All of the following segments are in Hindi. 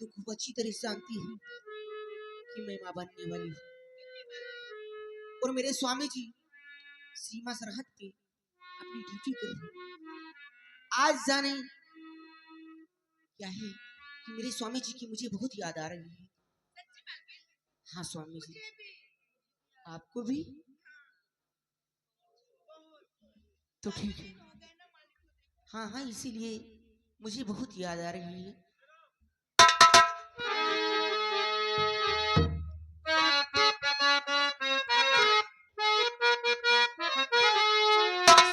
तो खूब अच्छी तरह से जानती है कि मैं माँ बनने वाली हूँ और मेरे स्वामी जी सीमा सरहद पे अपनी ड्यूटी कर रहे हैं। आज जाने क्या है कि मेरे स्वामी जी की मुझे बहुत याद आ रही है। हाँ स्वामी जी, आपको भी? तो ठीक है। हाँ हाँ, इसीलिए मुझे बहुत याद आ रही है।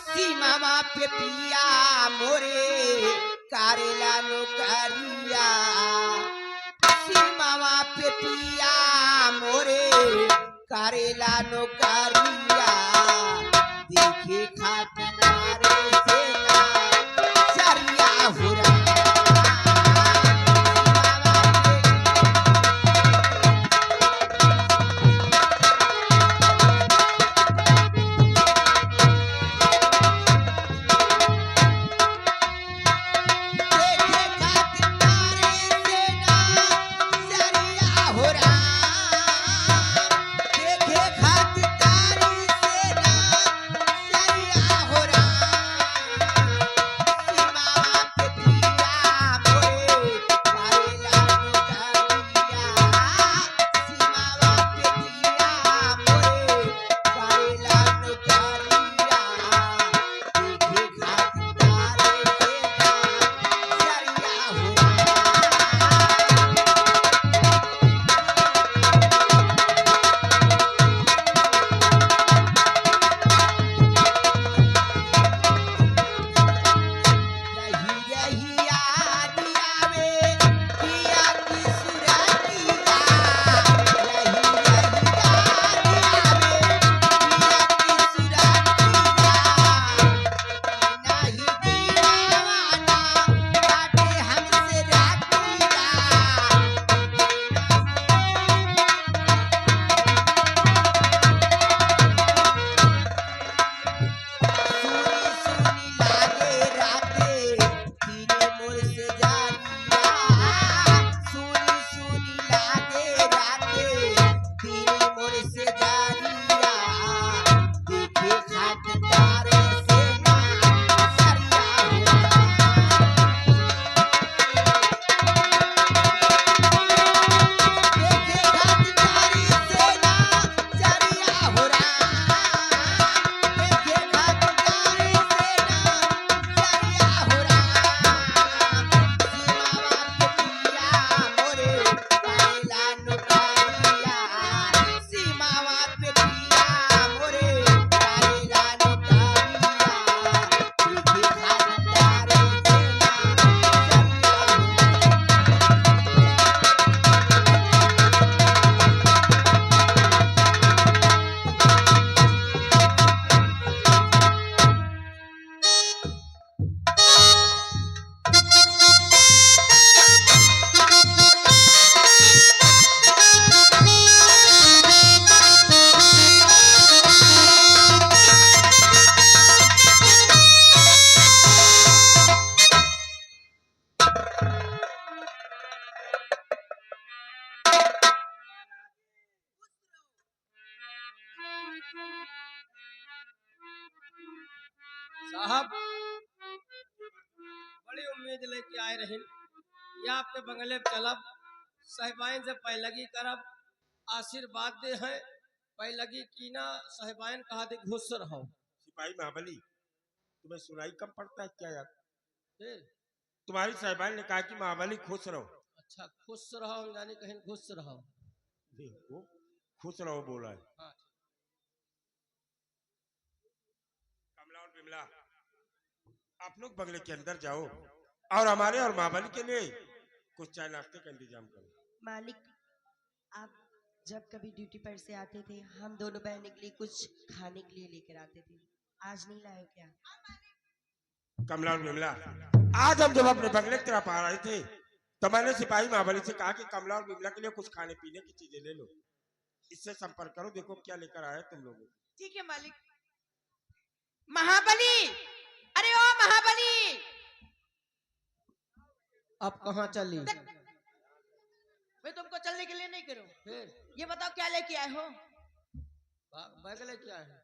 सीमा पे पिया मोरे कारेला नौकरिया, सीमा पे पिया मोरे कारेला नौकरिया, देखे खातिर मारे सेना सरिया हुरा। साहब बड़ी उम्मीद लेके आए रही, या आपके बंगले में चलब, साहिबाइन से पैलगी करब, आशीर्वाद दे हैं, पैलगी की ना साहिबाइन कहा दे घुस रहो। सिपाही महाबली, तुम्हें सुनाई कम पड़ता है क्या यार? फिर तुम्हारी साहिबान ने कहा कि महाबली खुश रहो। अच्छा खुश रहो यानी कहीं घुस रहो। देखो खुश रहो बोला है। हाँ कमला और बिमला, आप लोग बंगले के अंदर जाओ और हमारे और महाबली के लिए कुछ चाय नाश्ते का इंतजाम करो। मालिक, आप जब कभी ड्यूटी पर से आते थे हम दोनों बहनों के लिए कुछ खाने के लिए लेकर आते थे, आज नहीं लाए क्या? कमला और बिमला, आज हम जब अपने बंगले की तरफ आ रहे थे तो मैंने सिपाही महाबली से कहा कि कमला और बिमला के लिए कुछ खाने पीने की चीजें ले लो। इससे संपर्क करो, देखो क्या लेकर आए तुम लोग। ठीक है मालिक। महाबली, अरे ओ महाबली, अब कहाँ चली? चलने के लिए नहीं करो। फिर ये बताओ क्या लेके आए हो? बैग लेके आए हैं।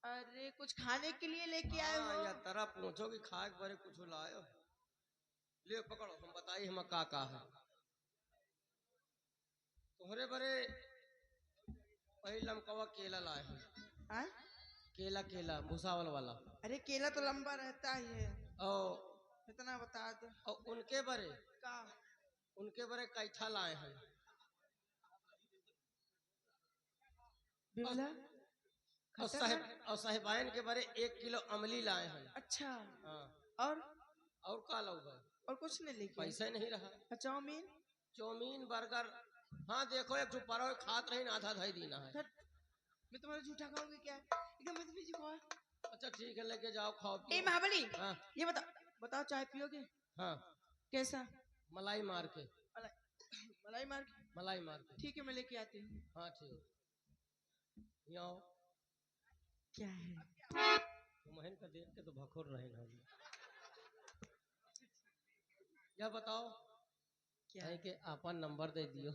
अरे कुछ खाने के लिए लेके आए हो? या तरह पूछो कि खाए के बारे कुछ लायो। ले पकड़ो, हम बताइए हम का है। तुम्हारे बरे वही लमकवा केला लाए हैं। हाँ? केला केला भूसावल वाला। अरे केला तो लंबा रहता ही है, और इतना बता दो। उनके बरे का? उनके बरे कैठा लाए हैं। बिमला और साहिबाइन के बारे 1 किलो अमली लाए हैं। अच्छा। हाँ। और का लोग और कुछ नहीं लेके आए? पैसा नहीं रहा। Chow mein chow mein burger. हाँ देखो एक पर खात रही आधा धाई देना है। मैं तुम्हारा झूठा खाऊंगी क्या? एकदम मत पीछे खाओ। अच्छा ठीक है लेके जाओ खाओ। ए महाबली, हाँ। ये बताओ चाय पियोगे? हाँ। कैसा? मलाई मार के। मलाई मार के? मलाई मार के। ठीक है मैं लेके आती हूँ। हाँ ठीक। यहाँ क्या है? तुम्हें का देख के तो भखुर रहे ना। या बताओ क्या है कि आपन नंबर दे दियो।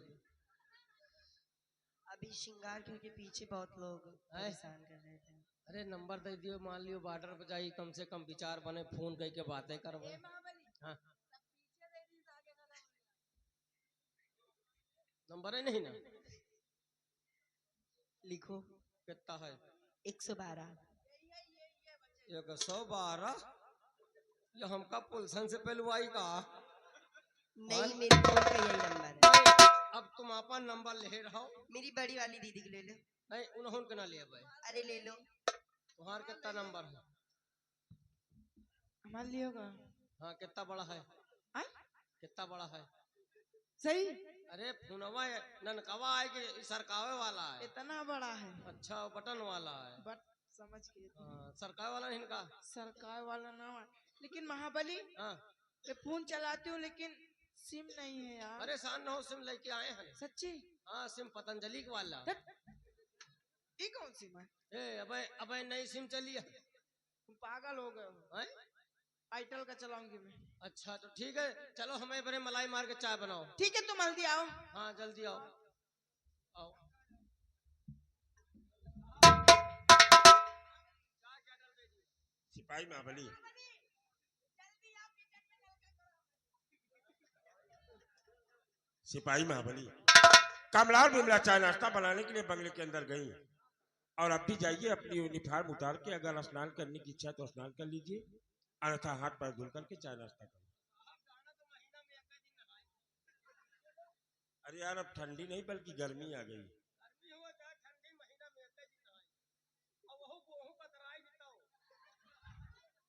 अभी श्रृंगार घर के पीछे बहुत लोग परेशान कर रहे थे। अरे नंबर दे दियो, मान लियो बॉर्डर पे जाई कम से कम विचार बने, फोन कह के बातें करवाए। हाँ। नंबर है नहीं ना? लिखो। कितना है? 112। 112? ये हमका पुलसन से पहलवाई का? नहीं, मेरे फोन का यही नंबर है। अब तुम अपन नंबर ले रहो। मेरी बड़ी वाली दीदी को ले लो। नहीं उन्होंने के ना लिया भाई। अरे ले लो। तुम्हारा कितना नंबर है? हमारे लिए होगा। हाँ कितना बड़ा है? कितना बड़ा है? सही। अरे फोनवा ननकवा है कि सरकावे वाला है? इतना बड़ा है। अच्छा बटन वाला है। बट समझ के। सरकावे वाला नहीं इनका? सरकार वाला ना है। लेकिन महाबली हाँ मैं फोन चलाती हूँ लेकिन सिम नहीं है यार। अरे सान हो सिम लेके आए हैं। सच्ची? हाँ सिम पतंजलि वाला। ये कौन सिम है? अबे अबे नई सिम चली है। तुम पागल हो गए हो। आईटेल का चलाऊंगी मैं। अच्छा तो ठीक है चलो हमें बड़े मलाई मार के चाय बनाओ। ठीक है तुम जल्दी आओ। हाँ जल्दी आओ। आओ। सिपाही महाबली, सिपाही महाबली कमला और बिमला चाय नाश्ता बनाने के लिए बंगले के अंदर गई और अब भी जाइए अपनी यूनिफॉर्म उतार के अगर स्नान करने की इच्छा है तो स्नान कर लीजिए, अन्यथा हाथ पैर धुल करके चाय नाश्ता करें। अरे यार अब ठंडी नहीं बल्कि गर्मी आ गई।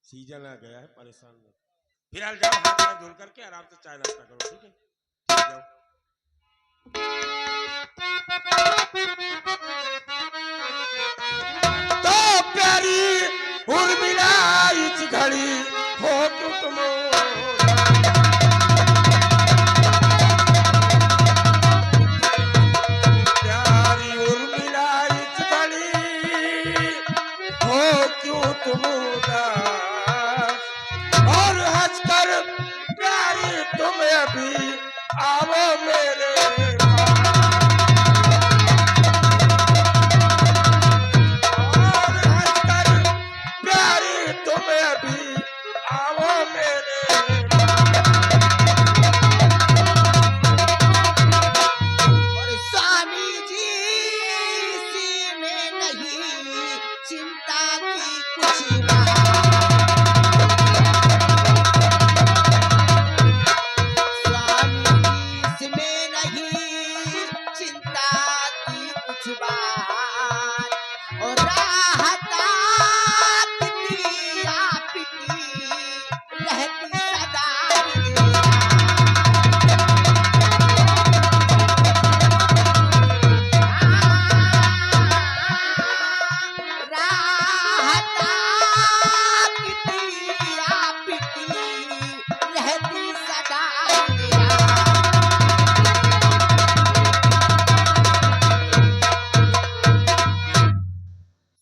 सीजन आ गया है, परेशान नहीं। फिलहाल जाओ हाथ पैर धुल करके आराम से चाय नाश्ता करो। ठीक है जाओ। तो प्यारी उर्मिला इस घड़ी हो तुम प्यारी उर्मिला इस घड़ी हो क्यों तुम उदास और हंसकर प्यारी तुम अभी आओ मेरे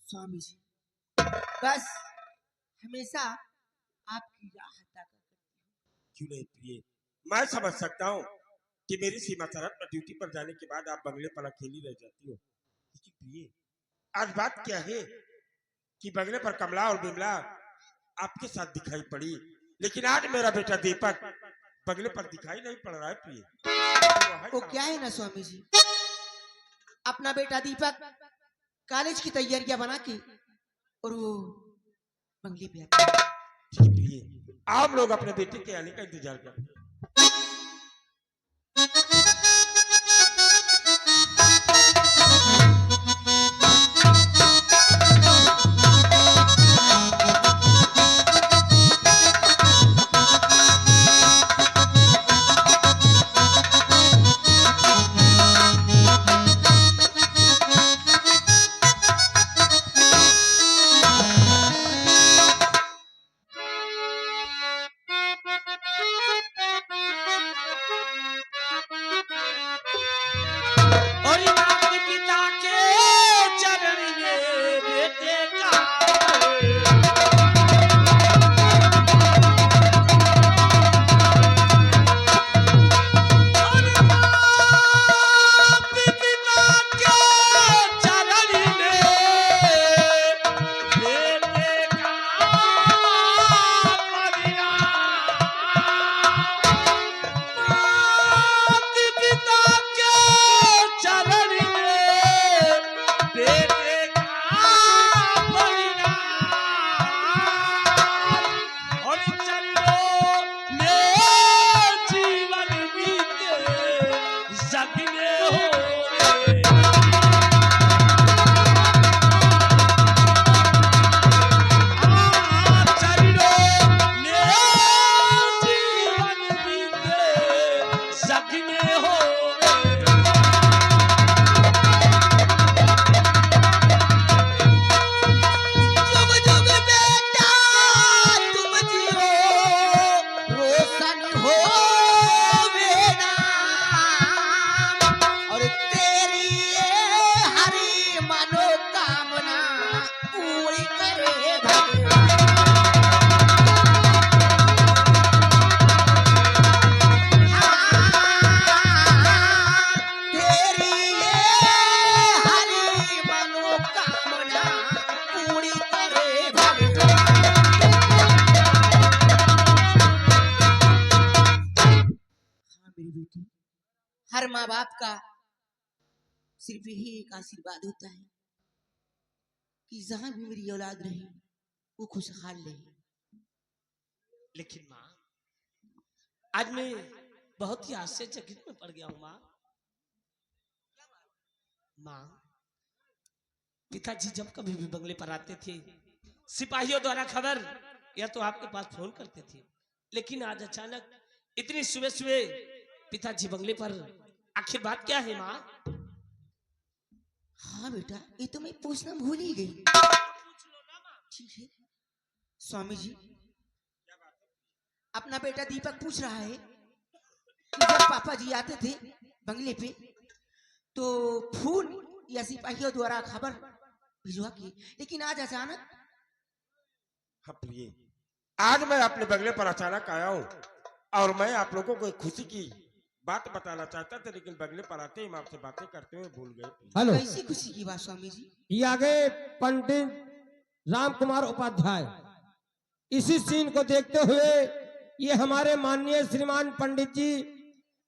स्वामी जी बस हमेशा आपकी राह ताका करती हूँ। क्यों नहीं प्रिय, मैं समझ सकता हूँ कि मेरी सीमा सरहद पर ड्यूटी पर जाने के बाद आप बंगले पर अकेली रह जाती हो। लेकिन प्रिय, आज बात क्या है कि बंगले पर कमला और बिमला आपके साथ दिखाई पड़ी, लेकिन आज मेरा बेटा दीपक बंगले पर दिखाई नहीं पड़ रहा है प्रिय। वो क्या है ना स्वामी जी, अपना बेटा दीपक कॉलेज की तैयारियां बना के और वो बंगले पे आता है। ठीक प्रिय, आप लोग अपने बेटे के आने का इंतजार करते हैं। और माता पिता के चरण में बेटे का और माता पिता के चरण में बेटे का माता पिता के चरण में बेटे का परिणाम और चरणों में जीवन बीते सपने हो चरणों में जीवन बीते सपने हो जुग जुग बेटा तुम जियो, रोशन हो बेटा, और तेरी ये हरी मनोकामना पूरी करे भगवान। तेरी ये हरी मनोकामना पूरी करे भगवान। हाँ मेरी बेटी, हर माँ बाप का सिर्फ यही एक आशीर्वाद होता है कि जहां भी मेरी औलाद रहे वो खुशहाल रहे। लेकिन माँ, आज मैं बहुत ही आश्चर्यचकित में पड़ गया हूँ माँ। माँ, पिताजी जब कभी भी बंगले पर आते थे, सिपाहियों द्वारा खबर या तो आपके पास फोन करते थे, लेकिन आज अचानक इतनी सुबह सुबह पिताजी बंगले पर, आखिर बात क्या है माँ? हाँ बेटा, ये तो मैं पूछना भूल ही गई। ठीक है स्वामी जी, अपना बेटा दीपक पूछ रहा है कि जब पापा जी आते थे बंगले पे तो फूल या सिपाहियों द्वारा खबर भिजवा के, लेकिन आज अचानक। हाँ प्रिय, आज मैं अपने बंगले पर अचानक आया हूँ और मैं आप लोगों को एक खुशी की बात बताना चाहता था, लेकिन बंगले पर आते ही मैं आपसे बातें करते हुए भूल गए। हेलो, कैसी खुशी की बात स्वामी जी? ये आगे पंडित राम कुमार उपाध्याय। इसी सीन को देखते हुए ये हमारे माननीय श्रीमान पंडित जी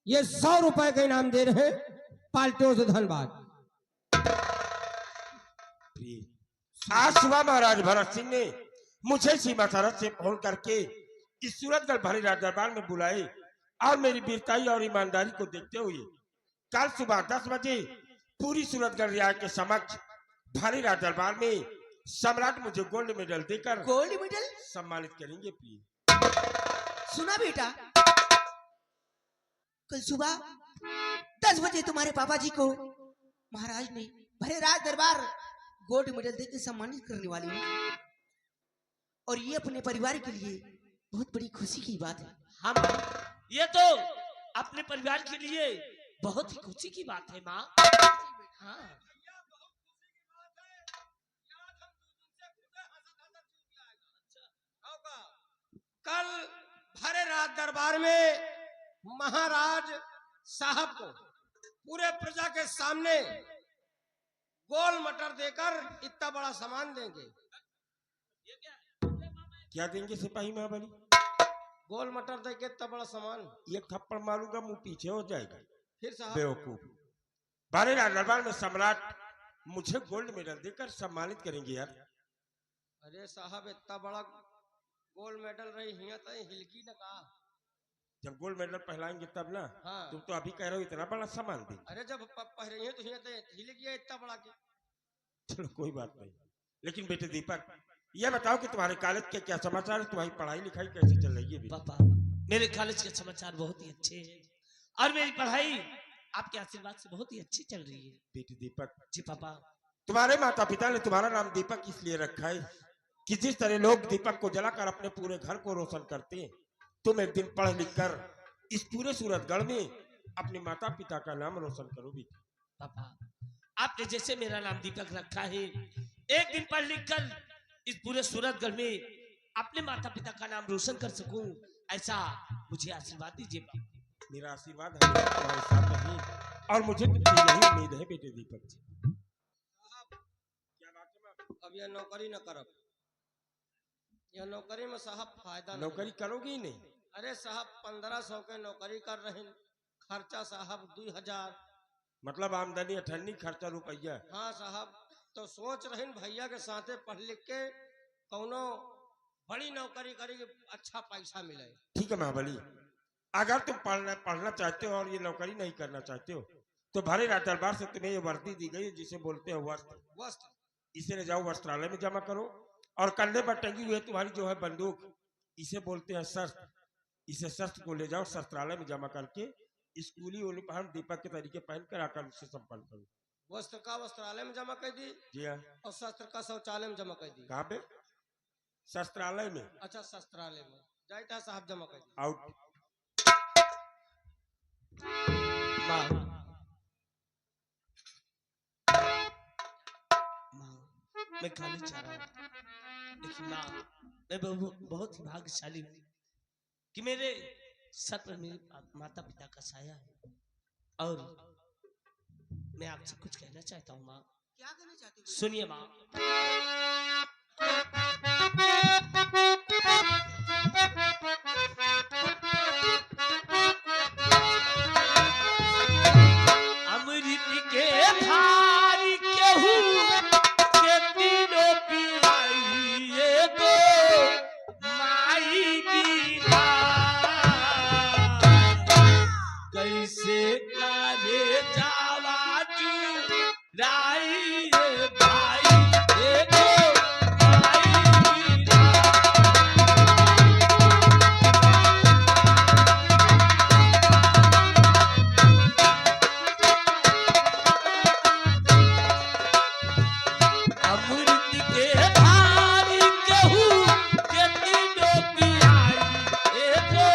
ये 100 रुपए का इनाम दे रहे हैं। पार्टियों से धन्यवाद। आज सुबह महाराज भरत सिंह ने मुझे सीमा सरहद से फोन करके इस सूरतगढ़ भरी राज दरबार में बुलाए और मेरी वीरताई और ईमानदारी को देखते हुए कल सुबह 10 बजे पूरी सूरतगढ़ रियासत के समक्ष भारी राज दरबार में सम्राट मुझे गोल्ड मेडल देकर गोल्ड मेडल सम्मानित करेंगे। प्रिय, सुना बेटा, कल सुबह 10 बजे तुम्हारे पापा जी को महाराज ने भरे राज दरबार गोल्ड मेडल देकर सम्मानित करने वाले हैं, और ये अपने परिवार के लिए बहुत बड़ी खुशी की बात है। हाँ माँ, ये तो अपने परिवार के लिए बहुत ही खुशी की बात है माँ। हाँ, कल भरे राज दरबार में महाराज साहब को पूरे प्रजा के सामने गोल मटर देकर इतना बड़ा सामान देंगे। क्या देंगे सिपाही महाबली? गोल मटर देके इतना बड़ा सामान। एक थप्पड़ मारूंगा मुंह पीछे हो जाएगा। फिर साहब बेवकूफ। बारे दरबार में सम्राट मुझे गोल्ड मेडल देकर सम्मानित करेंगे यार। अरे साहब इतना बड़ा गोल्ड मेडल रही हिया तो हिलकी न कहा। जब गोल्ड मेडल पहलाएंगे तब ना। हाँ। तुम तो अभी कह रहे हो इतना बड़ा सामान देंगे। अरे जब पहले हैं तो हिया तो हिल गया इतना बड़ा के। चलो कोई बात नहीं, लेकिन बेटे दीपक ये बताओ कि तुम्हारे कॉलेज के क्या समाचार है? तुम्हारी पढ़ाई लिखाई कैसे चल रही है बेटा? पापा मेरे कॉलेज के समाचार बहुत ही अच्छे हैं और मेरी पढ़ाई आपके आशीर्वाद से बहुत ही अच्छी चल रही है। बेटे दीपक, जी पापा। तुम्हारे माता पिता ने तुम्हारा नाम दीपक इसलिए रखा है कि जिस तरह लोग दीपक को जलाकर अपने पूरे घर को रोशन करते हैं, तुम एक दिन पढ़ लिख कर इस पूरे सूरतगढ़ में अपने माता पिता का नाम रोशन करो बेटा। पापा आपने जैसे मेरा नाम दीपक रखा है, एक दिन पढ़ लिख कर इस पूरे सूरतगढ़ में अपने माता पिता का नाम रोशन कर सकूं, ऐसा मुझे आशीर्वाद दीजिए पापा। मेरा आशीर्वाद हमेशा तुम्हारे साथ रहे और मुझे तुमसे यही उम्मीद है बेटे दीपक जी। क्या बात है? अब यह नौकरी न करब, यह नौकरी में साहब फायदा नहीं। नौकरी करोगे ही नहीं? अरे साहब 1500 के नौकरी कर रहे, खर्चा साहब 2000। मतलब आमदनी 98, खर्चा रुपया। हाँ साहब, तो सोच रहे भैया के साथे पढ़ लिख के कौनो बड़ी नौकरी करी कि अच्छा पैसा मिले। ठीक है महाबली, अगर तुम पढ़ना चाहते हो और ये नौकरी नहीं करना चाहते हो तो भारी राज दरबार से तुम्हें ये वर्दी दी गई है जिसे बोलते हो वस्त्र। इसे ले जाओ वस्त्रालय में जमा करो और कंधे पर टंगी हुई तुम्हारी जो है बंदूक, इसे बोलते हैं शस्त्र। इसे शस्त्र को ले जाओ शस्त्रालय में जमा करके स्कूली यूनिफॉर्म दीपक के तरीके पहन कर आकर उससे संपन्न करो। वस्त्र का वस्त्रालय में जमा कर दी जी हाँ। और शस्त्र का शौचालय में जमा कर दी। कहाँ पे? शस्त्रालय में। अच्छा शस्त्रालय में जाता है साहब, जमा कर दी। आउट। माँ मैं कॉलेज जा रहा हूँ, लेकिन माँ मैं बहुत ही भाग्यशाली हूँ कि मेरे सर पर मेरे माता पिता का साया है और मैं आपसे कुछ कहना चाहता हूँ माँ। क्या कहना चाहते हो? सुनिए माँ। अमृत के भारी केहू के तीनों पियाइए दो माई बिना कैसे करे जावाजू राई भाई देखो माई बिना। अमृत के भारी केहू के तीनों पियाई एगो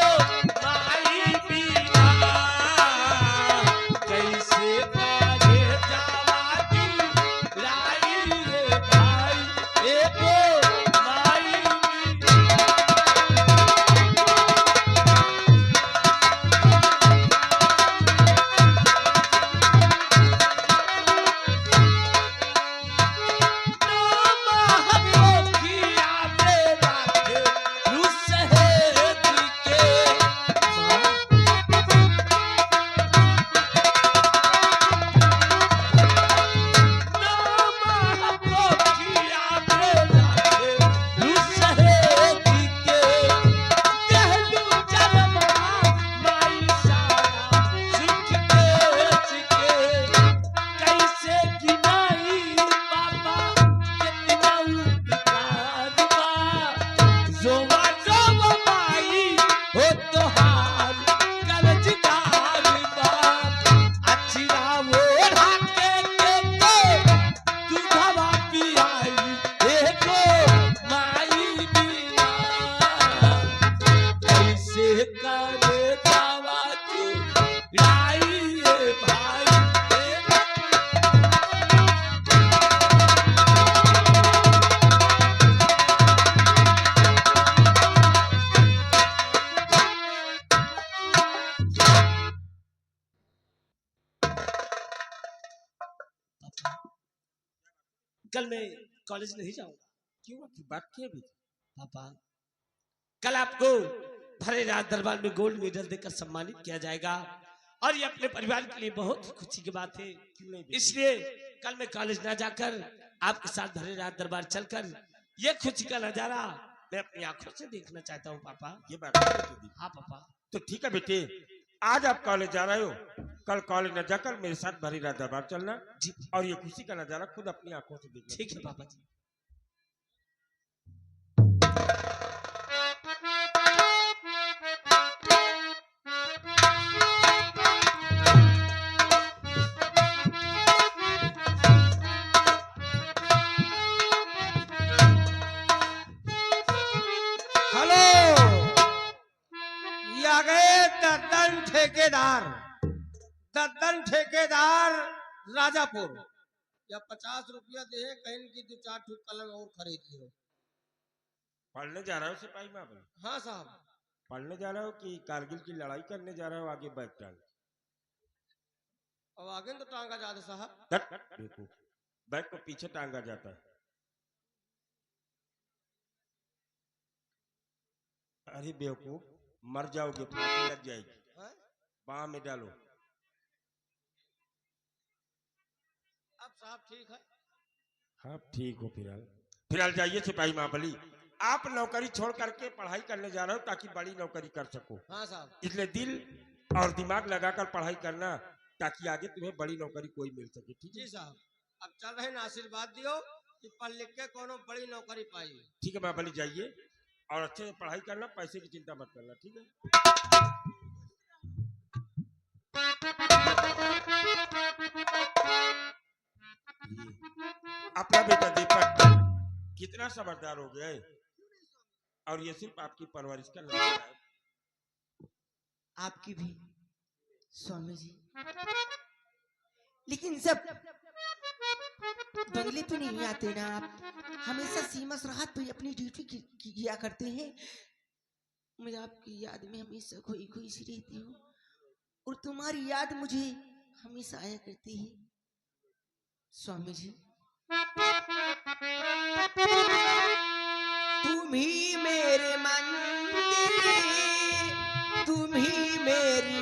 माई बिना कैसे करे जावाजू कल मैं कॉलेज नहीं जाऊंगा। क्यों आखिर बात क्या है अभी? पापा, कल आपको भरे राज दरबार में गोल्ड मेडल देकर सम्मानित किया जाएगा और ये अपने परिवार के लिए बहुत खुशी की बात है। क्यों नहीं बेटे? इसलिए कल मैं कॉलेज ना जाकर आपके साथ भरे राज दरबार चलकर ये खुशी का नजारा मैं अपनी आंखों से देखना चाहता हूँ पापा। ये बात है बेटे दी। हाँ पापा। तो ठीक है बेटे, आज आप कॉलेज जा रहे हो, कल कॉलेज न जाकर मेरे साथ भरी रात दरबार चलना जी और ये खुशी का नजारा खुद अपनी आंखों से देखना। ठीक है पापा जी। हेलो, ये आ गए दद्दन ठेकेदार। दद्दन ठेकेदार राजापुर। या 50 रुपया दे, कहीं की 2-4 ठूक कलम और खरीद लियो। पढ़ने जा रहे हो सिपाही महाबली? हाँ साहब। पढ़ने जा रहे हो कि कारगिल की लड़ाई करने जा रहे हो आगे बैग टांग? अब आगे तो टांगा जाता साहब। देखो, बैग को पीछे टांगा जाता है। अरे बेवकूफ, मर जाओगे, फांसी लग जाएगी। हैं? बाह में डालो। अब साहब ठीक है। हाँ ठीक हो। फिलहाल जाइए सिपाही महाबली, आप नौकरी छोड़ करके पढ़ाई करने जा रहे हो ताकि बड़ी नौकरी कर सको। हाँ साहब। इसलिए दिल और दिमाग लगाकर पढ़ाई करना ताकि आगे तुम्हें बड़ी नौकरी कोई मिल सके। ठीक जी है? साहब। अब चल रहे ना, आशीर्वाद दियो कि पढ़ लिख के कोनो बड़ी नौकरी पाई। ठीक है महाबली, जाइए और अच्छे से पढ़ाई करना, पैसे की चिंता मत करना। ठीक है? अपना बेटा दीपक कितना समझदार हो गया है और ये सिर्फ आपकी परवरिश का नतीजा है। आपकी भी स्वामी जी, लेकिन जब बंगले पे नहीं आते ना आप, हमेशा सीमा सरहद पे अपनी ड्यूटी किया करते हैं। मैं आपकी याद में हमेशा खोई खोई सी रहती हूँ और तुम्हारी याद मुझे हमेशा आया करती है स्वामी जी। तुम ही मेरे मंदिर, तुम ही मेरी